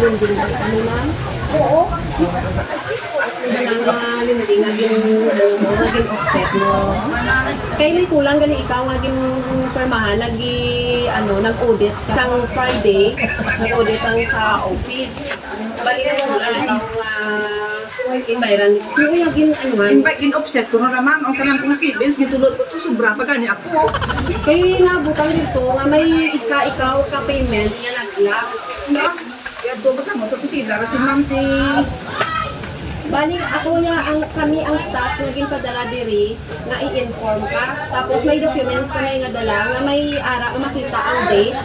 linding ba kami ma'am? Oo. Linding, naging offset mo. Kaya may kulang gali ikaw, naging permahan, nag-audit. Isang Friday, nag-audit ang sa office. Balik mo kulang ikaw environment. So, In-offset ko na ma'am, ang tanang kong savings, gitulod ko to, sobra pa gani ako. kaya nabutang dito nga may isa ikaw ka-payment nga nag-lapse. Kaya doon mo sa opisina, kasi ma'am si... Bali, kami ang staff naging padala diri nga i-inform ka. Tapos may documents na nga dala nga may ara makita ang date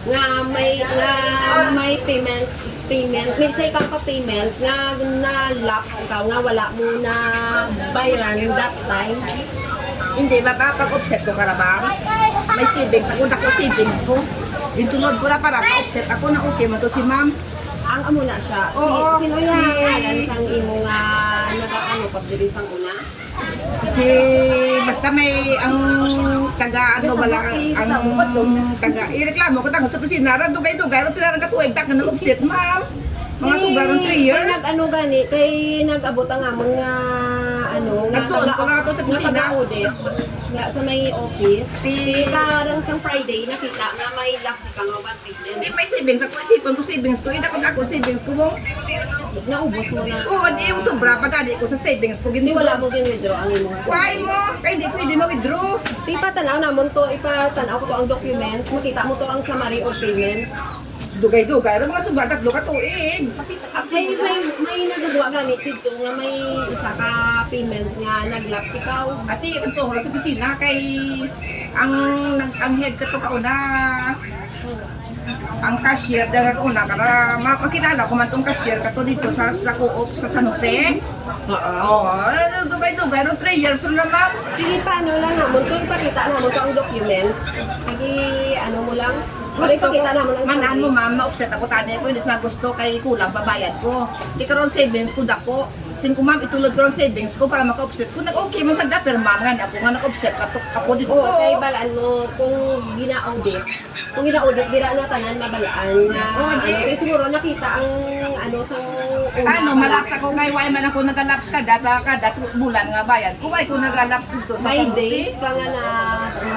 nga may payment may isa ikaw pa payment nga na-lapse ikaw nga wala mo na bayaran that time. Hindi, mapapag-offset ko karabang. May savings ako, dako savings ko. Itulod ko na para pa-offset ako na okay mo to si ma'am. Ang amo na siya. Oo, Sino yan? Sang imo nga pagdiris ang una? Basta may ang taga ang taga ireklamo ko tango sa kusina ra dugay-dugay ro pinarang katuig tak na offset ma'am. Mga sugaron 3 years. Kay nag-abot ang amon nga Nagtuon ko na to sa kusina. Nag-audit nga sa may office. Karang sang Friday nakita nga may lapse ka nga one payment. Hindi may savings ako isipon ko savings ko ida ko na ako savings ko mo. Naubos mo na. Oo, di yung sobra pa gani ko sa savings ko Di ginto. wala mo din withdraw ang imo. Why mo? Kay di pwede mo withdraw. Ipatanaw namon to, ipatanaw ko to ang documents, makita mo to ang summary of payments. Dugay-dugay ro mga sugar tatlo ka tuig. Ay, may nagagawa ganit dito nga may isa ka payment nga nag-lapse ikaw. Ati ito sa opisina kay ang head ka to kauna. Ang cashier daga kauna kara makilala ko man tong cashier kato dito sa Co-op sa San Jose. Oo. Dugay-dugay ro 3 years na ma'am. Sige, paano lang namon to, ipakita namon to ang documents. Lagi, mo lang. Gusto ko, Ipakita namon ang manaan mo summary. ma'am, ma-offset ako tani ko, hindi na gusto kay kulang babayad ko. Di karon savings ko dako. Sin ko ma'am, itulod ko ang savings ko para maka-offset ko. Nag-okay man sa pero ma'am nga ako nga nag-offset ako dito. Oo, kay balaan mo kung gina-audit. Kung gina-audit, dira na tanan mabalaan nga. Kaya siguro nakita ang sa Malaps ako kay why man ako nag-laps kada bulan nga bayad. Kung why ko nag-laps dito sa may San days Jose. pa nga na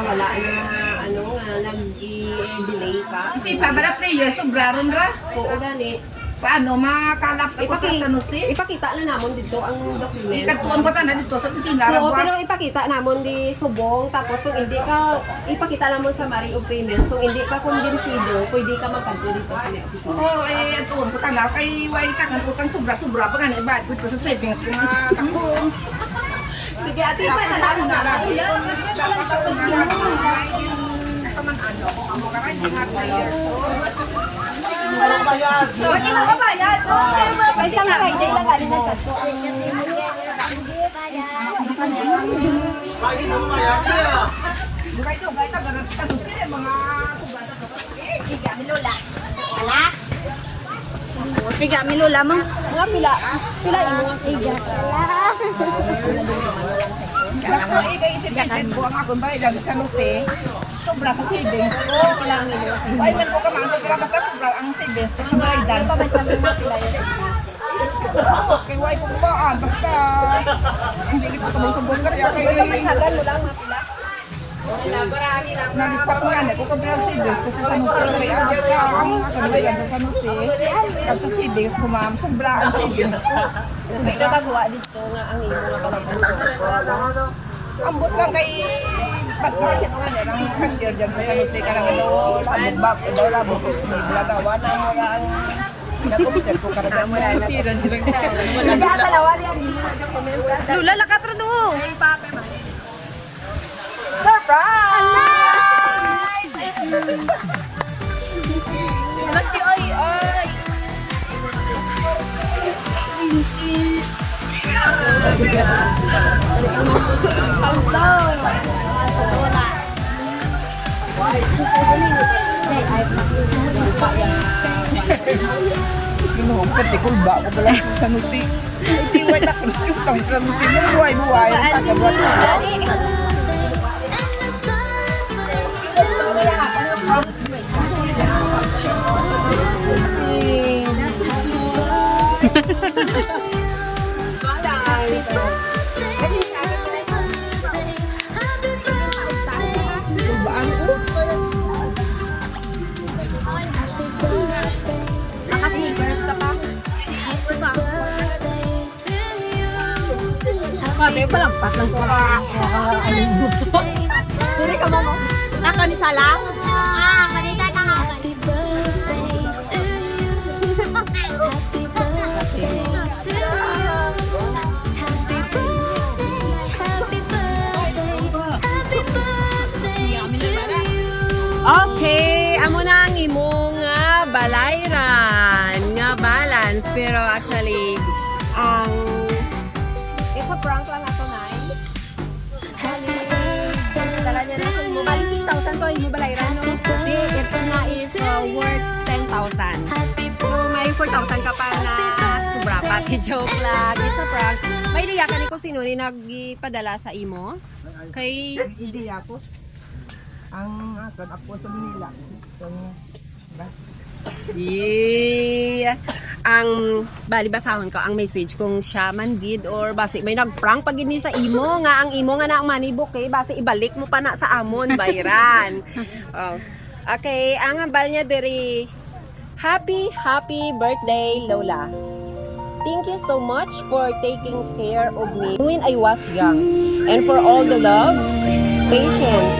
wala na nag-delay ka. Kasi pa bala 3 years sobraron ra. Oo, gani. Paano makalaps ako sa San Jose? Ipakita na namon dito ang documents. Ikatuan ko tanan dito sa opisina ra Oo, buwas. pero ipakita namon di subong, tapos kung hindi ka, ipakita namon sa summary of payments, kung hindi ka kumbinsido, pwede ka magkanto dito sa may office. Oo, atuon ko tanan kay why takan utang sobra-sobra pa gani bayad ko dito sa savings ko nga takbo. Sige, ate, ipakita na lagi. Dapat ako na lagi. Paman-ano ako amo ka hindi nga 3 years old. Walang bayad. Hindi mo ka bayad. Kaya sa nga Friday lang galing ng kaso. Bakit mo bayad niya? Dugay-dugay ta ganas ka to sila mga tugada to. Tiga mi lola. Ala? Tiga mi lola mo. Mga pila imo nga Tiga. Ako isip-isip ko ang akong bayad sa Jose. Sobra sa savings ko. Ay man ko ka man pero basta sobra ang savings ko sa bayad. Kay why ko baan basta hindi kita mo sa bunker ya kay Sagan mo lang mga pila. nalipat ko yan ko kabila savings ko sa San Jose kaya basta ang kanabayan sa San Jose kapag sa savings ko ma'am sobra ang savings ko. May nagagawa dito nga ang imo nga palitan. Ambot lang kay basta kasi mga nila ang cashier dyan sa San Jose ka lang daw labog daw labog ko sinibla daw na mo yan nag-observe ko karagyan mo yan Nagkatalawan yan. Lola lakat ra do. Surprise! Wala si Oy Oy. Sinuhugkat di kulba ko pala sa San Jose itiway na kustong sa San Jose buhay ang tagabuhat ko Ate, palampat lang ko. Diri ka mo. Ako ni Sala? Ah, kanisa lang ako. Okay, amo na ang imong nga balayran, nga balance. Pero actually, ang it's a prank lang ako na dala niya na sa imo. Bali 6,000 to imo balayran, no? Di, ito na is worth 10,000. So, may 4,000 ka pa na sobra pa. Joke lang. It's a prank. May liya ka ni ko sino ni nagpadala sa imo? Kay Hindi ako. Ang akin ako sa Manila. yeah. Ang bali basahon ko ang message kung siya man gid or basi may nagprank pag gini sa imo nga ang imo nga na ang manibok kay basi ibalik mo pa na sa amon bayran. Oh. Okay, ang hambal niya diri. Happy birthday Lola. Thank you so much for taking care of me when I was young and for all the love, patience,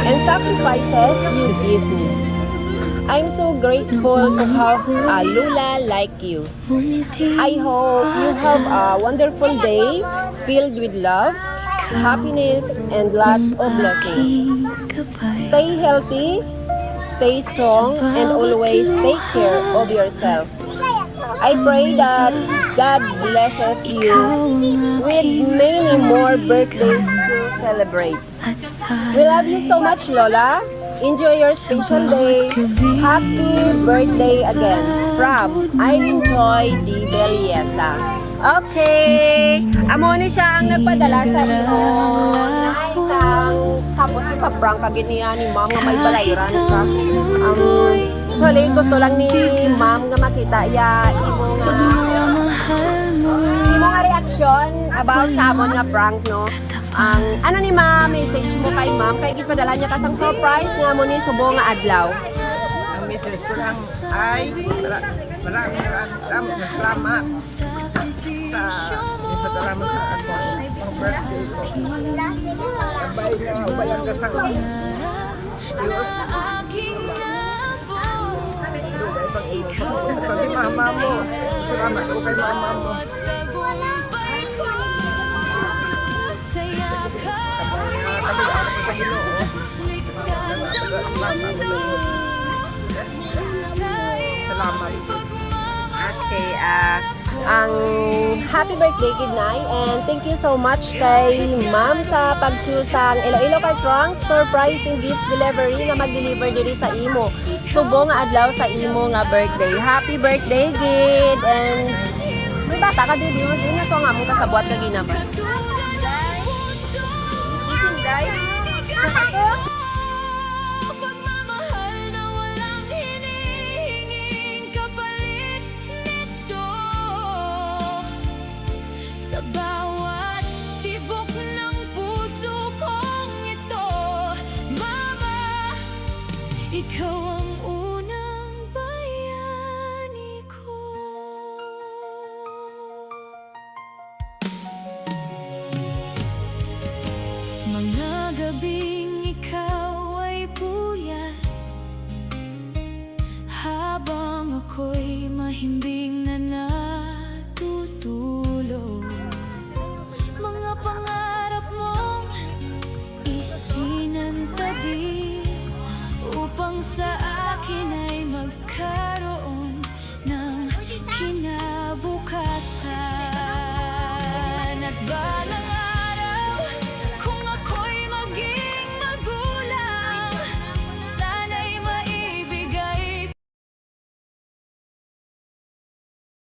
and sacrifices you give me. I'm so grateful to have a Lola like you. I hope you have a wonderful day filled with love, happiness, and lots of blessings. Stay healthy, stay strong, and always take care of yourself. I pray that God blesses you with many more birthdays to celebrate. We love you so much, Lola. Enjoy your special day. Happy birthday again from Irene Joy Di Belleza. Okay. Amo ni siya ang nagpadala sa imo na isang tapos ipaprank kagid niya ni ma'am nga may balayran ka. Actually, gusto lang ni ma'am nga makita ya imo nga reaction about sa amon nga prank, no? Ang ano ni ma'am, message mo kay ma'am kay gipadala niya kasang surprise nga mo ni subo nga adlaw. Ang message ko lang ay maraming salamat sa ipadala mo sa ako ang birthday ko. Abay na ubayang ka sa Diyos. Kasi mama mo. Salamat ako kay mama mo. Salamat. Okay, ang happy birthday good night and thank you so much kay ma'am sa pag-choose ang Iloilo kay Trunks surprise and gifts delivery nga mag-deliver diri sa imo. Subo nga adlaw sa imo nga birthday. Happy birthday gid and may bata ka din na to nga mong kasabwat ka ginaman. Day. Sa bawat tibok ng puso kong ito, Mama, ikaw ang unang bayani ko. Mga gabing ikaw ay puyat, habang ako'y mahimbing na natutulog. Mga pangarap mong isinantabi upang sa